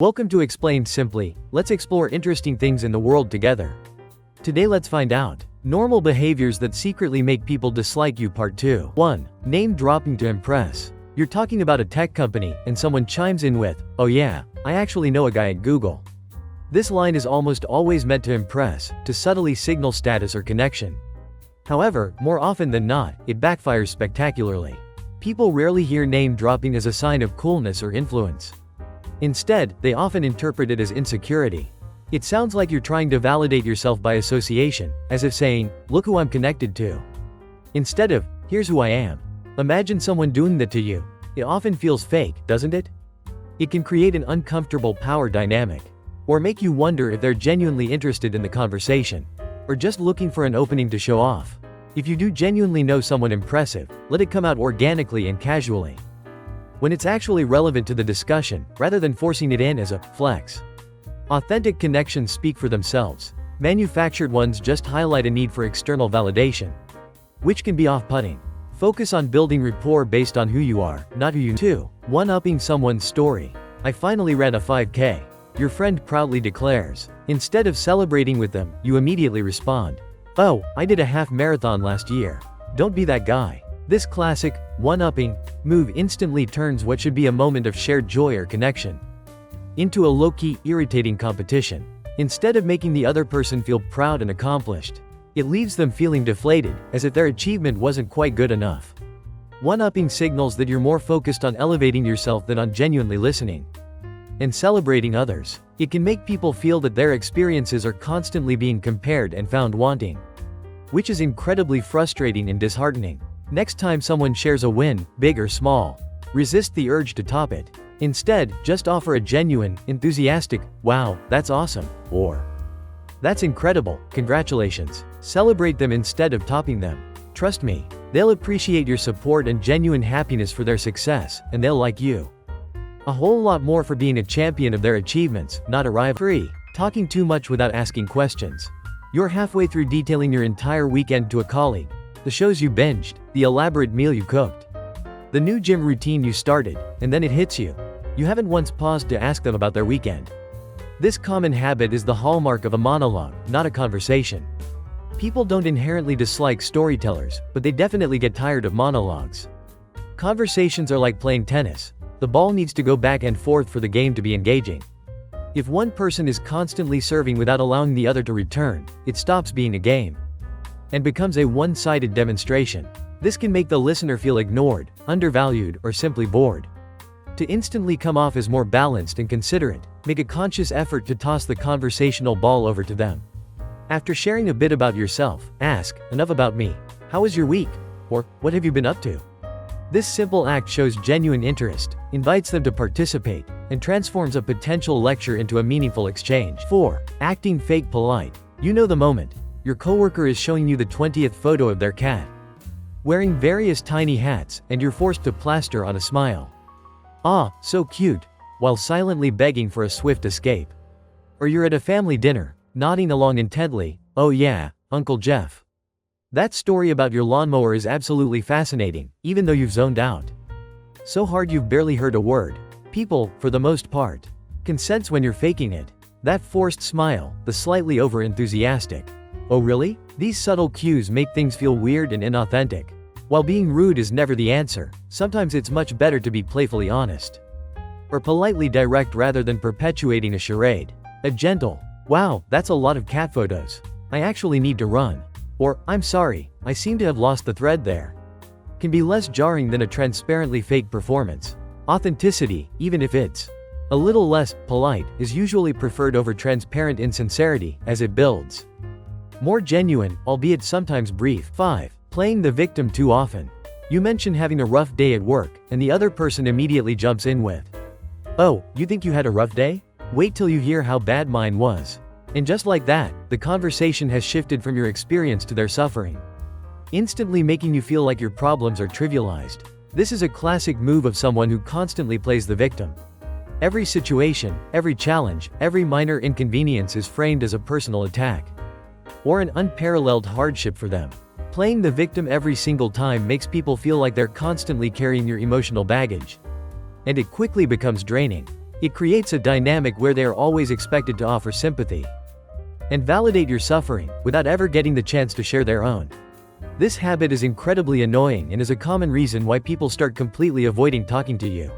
Welcome to Explained Simply. Let's explore interesting things in the world together. Today let's find out normal behaviors that secretly make people dislike you. Part 2. 1. Name dropping to impress. You're talking about a tech company, and someone chimes in with, "Oh yeah, I actually know a guy at Google." This line is almost always meant to impress, to subtly signal status or connection. However, more often than not, it backfires spectacularly. People rarely hear name dropping as a sign of coolness or influence. Instead, they often interpret it as insecurity. It sounds like you're trying to validate yourself by association, as if saying, "Look who I'm connected to," instead of, "Here's who I am." Imagine someone doing that to you. It often feels fake, doesn't it? It can create an uncomfortable power dynamic, or make you wonder if they're genuinely interested in the conversation, or just looking for an opening to show off. If you do genuinely know someone impressive, let it come out organically and casually, when it's actually relevant to the discussion, rather than forcing it in as a flex. Authentic connections speak for themselves. Manufactured ones just highlight a need for external validation, which can be off-putting. Focus on building rapport based on who you are, not who you know. 2. One-upping someone's story. "I finally ran a 5K. Your friend proudly declares. Instead of celebrating with them, you immediately respond, "Oh, I did a half marathon last year. Don't be that guy." This classic, one-upping, move instantly turns what should be a moment of shared joy or connection into a low-key, irritating competition. Instead of making the other person feel proud and accomplished, it leaves them feeling deflated, as if their achievement wasn't quite good enough. One-upping signals that you're more focused on elevating yourself than on genuinely listening and celebrating others. It can make people feel that their experiences are constantly being compared and found wanting, which is incredibly frustrating and disheartening. Next time someone shares a win, big or small, resist the urge to top it. Instead, just offer a genuine, enthusiastic, "Wow, that's awesome," or "That's incredible, congratulations." Celebrate them instead of topping them. Trust me, they'll appreciate your support and genuine happiness for their success, and they'll like you a whole lot more for being a champion of their achievements, not a rival. 3. Talking too much without asking questions. You're halfway through detailing your entire weekend to a colleague, the shows you binged, the elaborate meal you cooked, the new gym routine you started, and then it hits you. You haven't once paused to ask them about their weekend. This common habit is the hallmark of a monologue, not a conversation. People don't inherently dislike storytellers, but they definitely get tired of monologues. Conversations are like playing tennis. The ball needs to go back and forth for the game to be engaging. If one person is constantly serving without allowing the other to return, it stops being a game and becomes a one-sided demonstration. This can make the listener feel ignored, undervalued, or simply bored. To instantly come off as more balanced and considerate, make a conscious effort to toss the conversational ball over to them. After sharing a bit about yourself, ask, "Enough about me. How was your week?" Or, "What have you been up to?" This simple act shows genuine interest, invites them to participate, and transforms a potential lecture into a meaningful exchange. 4. Acting fake polite. You know the moment. Your coworker is showing you the 20th photo of their cat, wearing various tiny hats, and you're forced to plaster on a smile. "Ah, so cute," while silently begging for a swift escape. Or you're at a family dinner, nodding along intently, "Oh yeah, Uncle Jeff. That story about your lawnmower is absolutely fascinating," even though you've zoned out so hard you've barely heard a word. People, for the most part, can sense when you're faking it. That forced smile, the slightly over-enthusiastic, "Oh really?" These subtle cues make things feel weird and inauthentic. While being rude is never the answer, sometimes it's much better to be playfully honest, or politely direct rather than perpetuating a charade. A gentle, "Wow, that's a lot of cat photos. I actually need to run," or, "I'm sorry, I seem to have lost the thread there," can be less jarring than a transparently fake performance. Authenticity, even if it's a little less polite, is usually preferred over transparent insincerity, as it builds more genuine, albeit sometimes brief. 5. Playing the victim too often. You mention having a rough day at work, and the other person immediately jumps in with, "Oh, you think you had a rough day? Wait till you hear how bad mine was." And just like that, the conversation has shifted from your experience to their suffering, instantly making you feel like your problems are trivialized. This is a classic move of someone who constantly plays the victim. Every situation, every challenge, every minor inconvenience is framed as a personal attack or an unparalleled hardship for them. Playing the victim every single time makes people feel like they're constantly carrying your emotional baggage, and it quickly becomes draining. It creates a dynamic where they are always expected to offer sympathy and validate your suffering, without ever getting the chance to share their own. This habit is incredibly annoying and is a common reason why people start completely avoiding talking to you.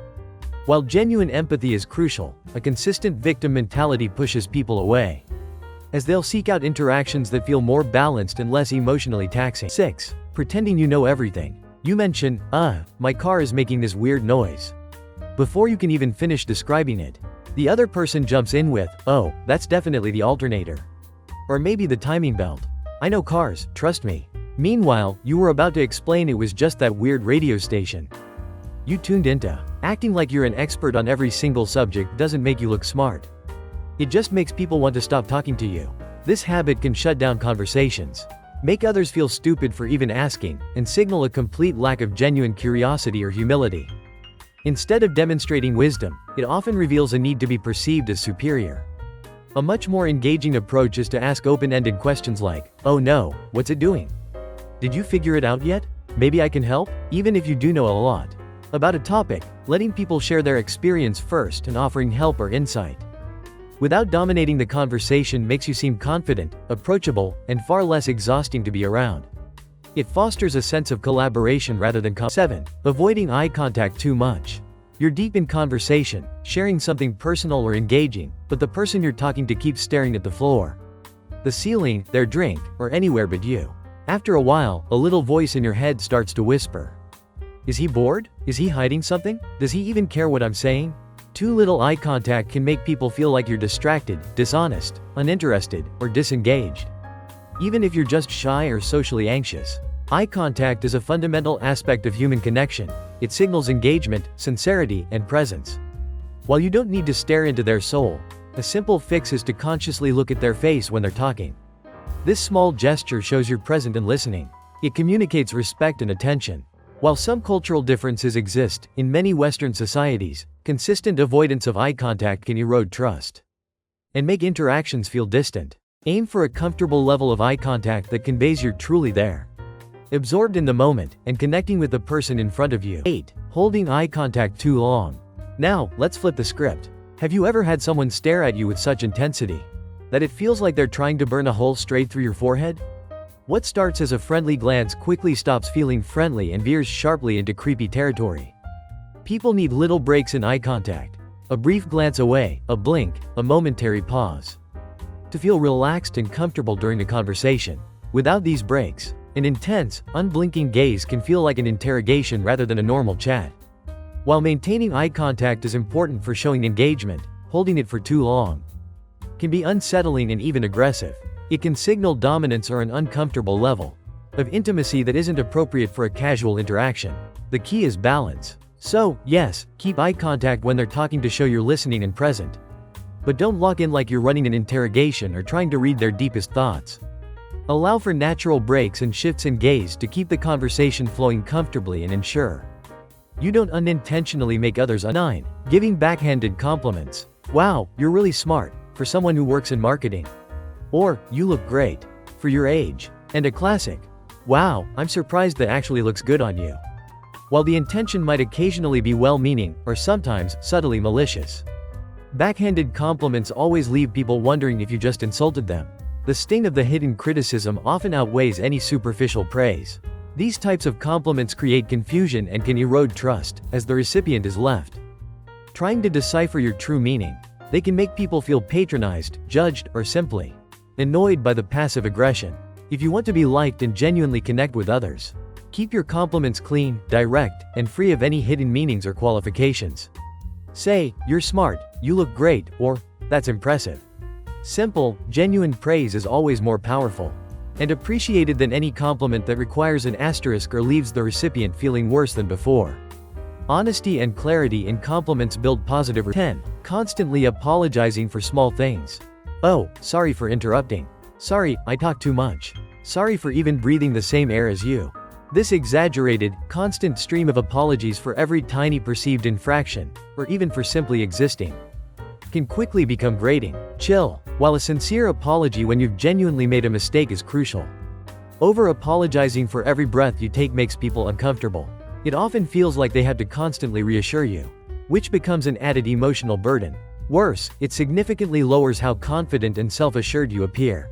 While genuine empathy is crucial, a consistent victim mentality pushes people away, as they'll seek out interactions that feel more balanced and less emotionally taxing. 6. Pretending you know everything. You mention, my car is making this weird noise. Before you can even finish describing it, the other person jumps in with, oh, that's definitely the alternator. Or maybe the timing belt. I know cars, trust me. Meanwhile, you were about to explain it was just that weird radio station you tuned into. Acting like you're an expert on every single subject doesn't make you look smart. It just makes people want to stop talking to you. This habit can shut down conversations, make others feel stupid for even asking, and signal a complete lack of genuine curiosity or humility. Instead of demonstrating wisdom, it often reveals a need to be perceived as superior. A much more engaging approach is to ask open-ended questions like, oh no, what's it doing? Did you figure it out yet? Maybe I can help? Even if you do know a lot about a topic, letting people share their experience first and offering help or insight without dominating the conversation makes you seem confident, approachable, and far less exhausting to be around. It fosters a sense of collaboration rather than 7. Avoiding eye contact too much. You're deep in conversation, sharing something personal or engaging, but the person you're talking to keeps staring at the floor, the ceiling, their drink, or anywhere but you. After a while, a little voice in your head starts to whisper. Is he bored? Is he hiding something? Does he even care what I'm saying? Too little eye contact can make people feel like you're distracted, dishonest, uninterested, or disengaged. Even if you're just shy or socially anxious. Eye contact is a fundamental aspect of human connection. It signals engagement, sincerity, and presence. While you don't need to stare into their soul, a simple fix is to consciously look at their face when they're talking. This small gesture shows you're present and listening. It communicates respect and attention. While some cultural differences exist, in many Western societies, consistent avoidance of eye contact can erode trust and make interactions feel distant. Aim for a comfortable level of eye contact that conveys you're truly there, absorbed in the moment, and connecting with the person in front of you. 8. Holding eye contact too long. Now, let's flip the script. Have you ever had someone stare at you with such intensity that it feels like they're trying to burn a hole straight through your forehead? What starts as a friendly glance quickly stops feeling friendly and veers sharply into creepy territory. People need little breaks in eye contact. A brief glance away, a blink, a momentary pause, to feel relaxed and comfortable during the conversation. Without these breaks, an intense, unblinking gaze can feel like an interrogation rather than a normal chat. While maintaining eye contact is important for showing engagement, holding it for too long can be unsettling and even aggressive. It can signal dominance or an uncomfortable level of intimacy that isn't appropriate for a casual interaction. The key is balance. So, yes, keep eye contact when they're talking to show you're listening and present. But don't lock in like you're running an interrogation or trying to read their deepest thoughts. Allow for natural breaks and shifts in gaze to keep the conversation flowing comfortably and ensure you don't unintentionally make others 9. Giving backhanded compliments. Wow, you're really smart, for someone who works in marketing. Or, you look great, for your age. And a classic. Wow, I'm surprised that actually looks good on you. While the intention might occasionally be well-meaning, or sometimes subtly malicious, backhanded compliments always leave people wondering if you just insulted them. The sting of the hidden criticism often outweighs any superficial praise. These types of compliments create confusion and can erode trust, as the recipient is left trying to decipher your true meaning. They can make people feel patronized, judged, or simply annoyed by the passive aggression. If you want to be liked and genuinely connect with others, keep your compliments clean, direct, and free of any hidden meanings or qualifications. Say, you're smart, you look great, or, that's impressive. Simple, genuine praise is always more powerful and appreciated than any compliment that requires an asterisk or leaves the recipient feeling worse than before. Honesty and clarity in compliments build positive. 10. Constantly apologizing for small things. Oh, sorry for interrupting. Sorry, I talk too much. Sorry for even breathing the same air as you. This exaggerated, constant stream of apologies for every tiny perceived infraction, or even for simply existing, can quickly become grating. Chill. While a sincere apology when you've genuinely made a mistake is crucial, over-apologizing for every breath you take makes people uncomfortable. It often feels like they have to constantly reassure you which becomes an added emotional burden. Worse, it significantly lowers how confident and self-assured you appear.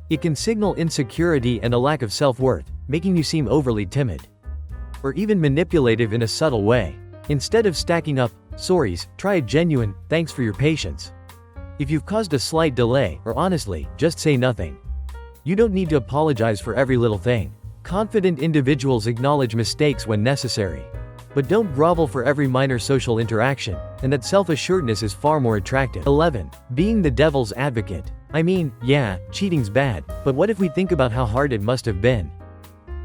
It can signal insecurity and a lack of self-worth, making you seem overly timid. Or even manipulative in a subtle way. Instead of stacking up sorries, try a genuine thanks for your patience. If you've caused a slight delay, or honestly, just say nothing. You don't need to apologize for every little thing. Confident individuals acknowledge mistakes when necessary. But don't grovel for every minor social interaction, and that self-assuredness is far more attractive. 11. Being the devil's advocate. I mean, yeah, cheating's bad, but what if we think about how hard it must have been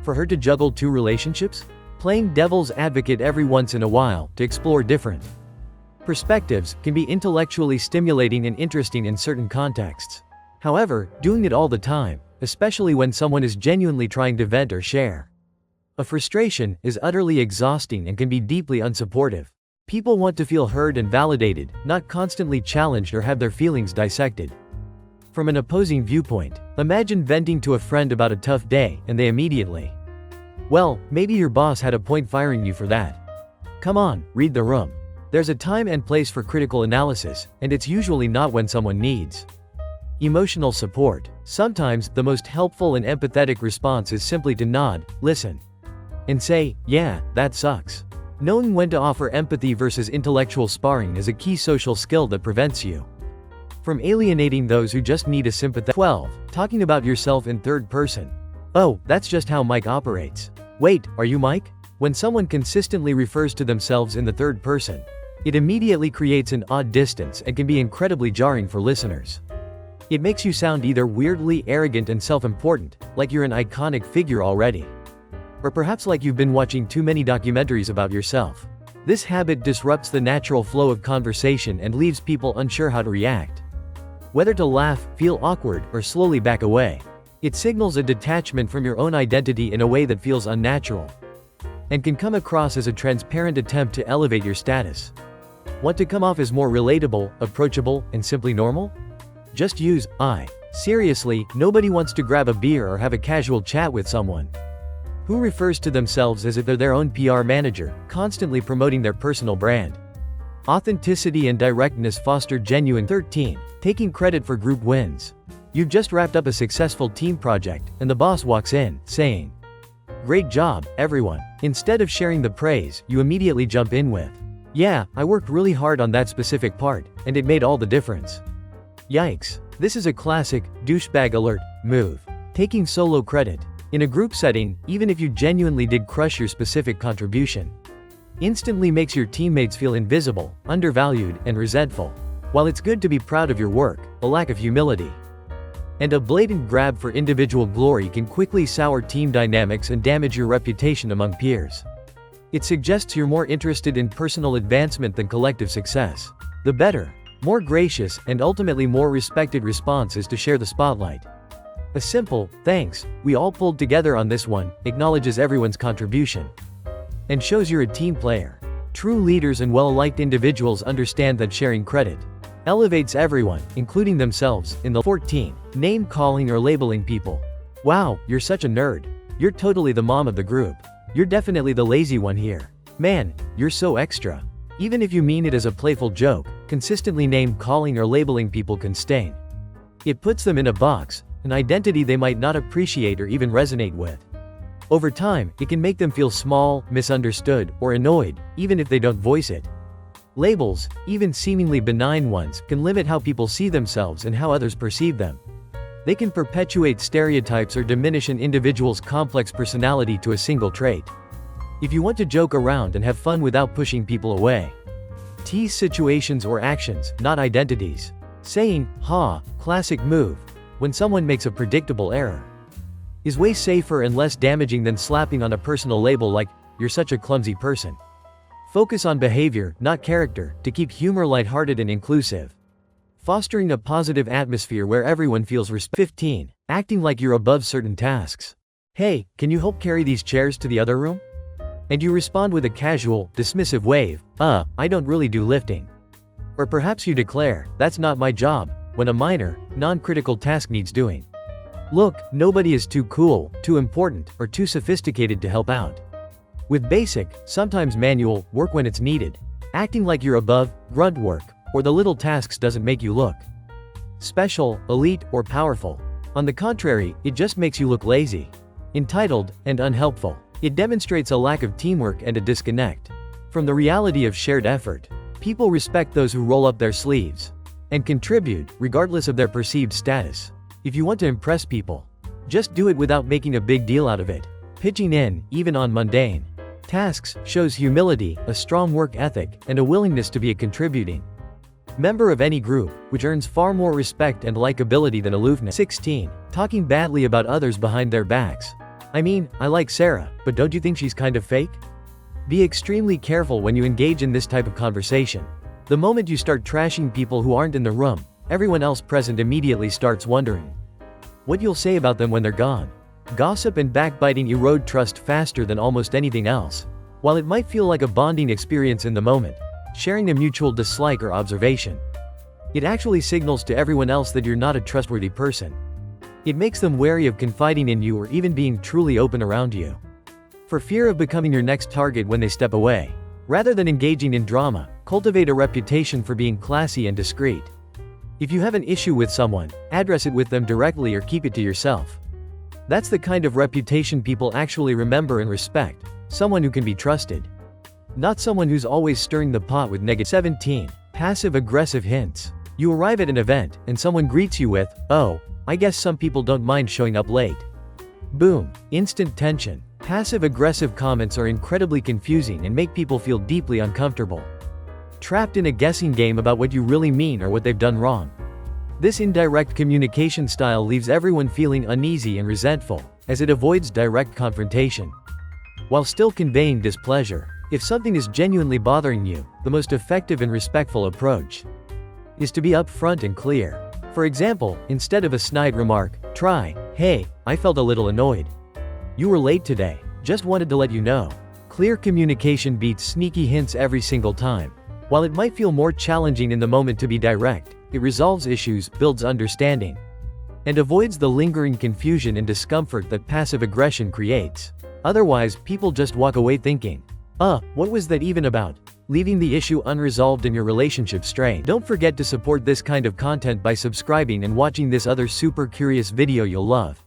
for her to juggle 2 relationships? Playing devil's advocate every once in a while, to explore different perspectives, can be intellectually stimulating and interesting in certain contexts. However, doing it all the time, especially when someone is genuinely trying to vent or share a frustration, is utterly exhausting and can be deeply unsupportive. People want to feel heard and validated, not constantly challenged or have their feelings dissected. From an opposing viewpoint, imagine venting to a friend about a tough day, and they immediately, well, maybe your boss had a point firing you for that. Come on, read the room. There's a time and place for critical analysis, and it's usually not when someone needs emotional support. Sometimes, the most helpful and empathetic response is simply to nod, listen, and say, yeah, that sucks. Knowing when to offer empathy versus intellectual sparring is a key social skill that prevents you from alienating those who just need a sympathetic. 12. Talking about yourself in third person. Oh, that's just how Mike operates. Wait, are you Mike? When someone consistently refers to themselves in the third person, it immediately creates an odd distance and can be incredibly jarring for listeners. It makes you sound either weirdly arrogant and self-important, like you're an iconic figure already, or perhaps like you've been watching too many documentaries about yourself. This habit disrupts the natural flow of conversation and leaves people unsure how to react. Whether to laugh, feel awkward, or slowly back away. It signals a detachment from your own identity in a way that feels unnatural, and can come across as a transparent attempt to elevate your status. Want to come off as more relatable, approachable, and simply normal? Just use I. Seriously, nobody wants to grab a beer or have a casual chat with someone who refers to themselves as if they're their own PR manager, constantly promoting their personal brand. Authenticity and directness foster genuine. 13. Taking credit for group wins. You've just wrapped up a successful team project, and the boss walks in, saying, "Great job, everyone." Instead of sharing the praise, you immediately jump in with, "Yeah, I worked really hard on that specific part, and it made all the difference." Yikes. This is a classic douchebag alert move. Taking solo credit. In a group setting, even if you genuinely did crush your specific contribution, instantly makes your teammates feel invisible, undervalued, and resentful. While it's good to be proud of your work, a lack of humility and a blatant grab for individual glory can quickly sour team dynamics and damage your reputation among peers. It suggests you're more interested in personal advancement than collective success. The better, more gracious, and ultimately more respected response is to share the spotlight. A simple, "Thanks, we all pulled together on this one," acknowledges everyone's contribution and shows you're a team player. True leaders and well-liked individuals understand that sharing credit elevates everyone, including themselves. In the 14. Name calling or labeling people. Wow, you're such a nerd. You're totally the mom of the group. You're definitely the lazy one here. Man, you're so extra. Even if you mean it as a playful joke, consistently name calling or labeling people can sting. It puts them in a box, an identity they might not appreciate or even resonate with. Over time, it can make them feel small, misunderstood, or annoyed, even if they don't voice it. Labels, even seemingly benign ones, can limit how people see themselves and how others perceive them. They can perpetuate stereotypes or diminish an individual's complex personality to a single trait. If you want to joke around and have fun without pushing people away, tease situations or actions, not identities. Saying, "Ha, classic move," when someone makes a predictable error, is way safer and less damaging than slapping on a personal label like, "You're such a clumsy person." Focus on behavior, not character, to keep humor lighthearted and inclusive. Fostering a positive atmosphere where everyone feels respect. 15. Acting like you're above certain tasks. "Hey, can you help carry these chairs to the other room?" And you respond with a casual, dismissive wave, I don't really do lifting." Or perhaps you declare, "That's not my job," when a minor, non-critical task needs doing. Look, nobody is too cool, too important, or too sophisticated to help out with basic, sometimes manual, work when it's needed. Acting like you're above, grunt work, or the little tasks doesn't make you look special, elite, or powerful. On the contrary, it just makes you look lazy, entitled, and unhelpful. It demonstrates a lack of teamwork and a disconnect from the reality of shared effort. People respect those who roll up their sleeves and contribute, regardless of their perceived status. If you want to impress people, just do it without making a big deal out of it. Pitching in, even on mundane tasks, shows humility, a strong work ethic, and a willingness to be a contributing member of any group, which earns far more respect and likability than aloofness. 16. Talking badly about others behind their backs. I mean, I like Sarah, but don't you think she's kind of fake? Be extremely careful when you engage in this type of conversation. The moment you start trashing people who aren't in the room, everyone else present immediately starts wondering what you'll say about them when they're gone. Gossip and backbiting erode trust faster than almost anything else. While it might feel like a bonding experience in the moment, sharing a mutual dislike or observation, it actually signals to everyone else that you're not a trustworthy person. It makes them wary of confiding in you or even being truly open around you, for fear of becoming your next target when they step away. Rather than engaging in drama, cultivate a reputation for being classy and discreet. If you have an issue with someone, address it with them directly or keep it to yourself. That's the kind of reputation people actually remember and respect, someone who can be trusted, not someone who's always stirring the pot with negative. 17. Passive-aggressive hints. You arrive at an event, and someone greets you with, "Oh, I guess some people don't mind showing up late." Boom. Instant tension. Passive-aggressive comments are incredibly confusing and make people feel deeply uncomfortable, trapped in a guessing game about what you really mean or what they've done wrong. This indirect communication style leaves everyone feeling uneasy and resentful, as it avoids direct confrontation, while still conveying displeasure. If something is genuinely bothering you, the most effective and respectful approach is to be upfront and clear. For example, instead of a snide remark, try, "Hey, I felt a little annoyed. You were late today. Just wanted to let you know." Clear communication beats sneaky hints every single time. While it might feel more challenging in the moment to be direct, it resolves issues, builds understanding, and avoids the lingering confusion and discomfort that passive aggression creates. Otherwise, people just walk away thinking, what was that even about? Leaving the issue unresolved and your relationship strained. Don't forget to support this kind of content by subscribing and watching this other super curious video you'll love.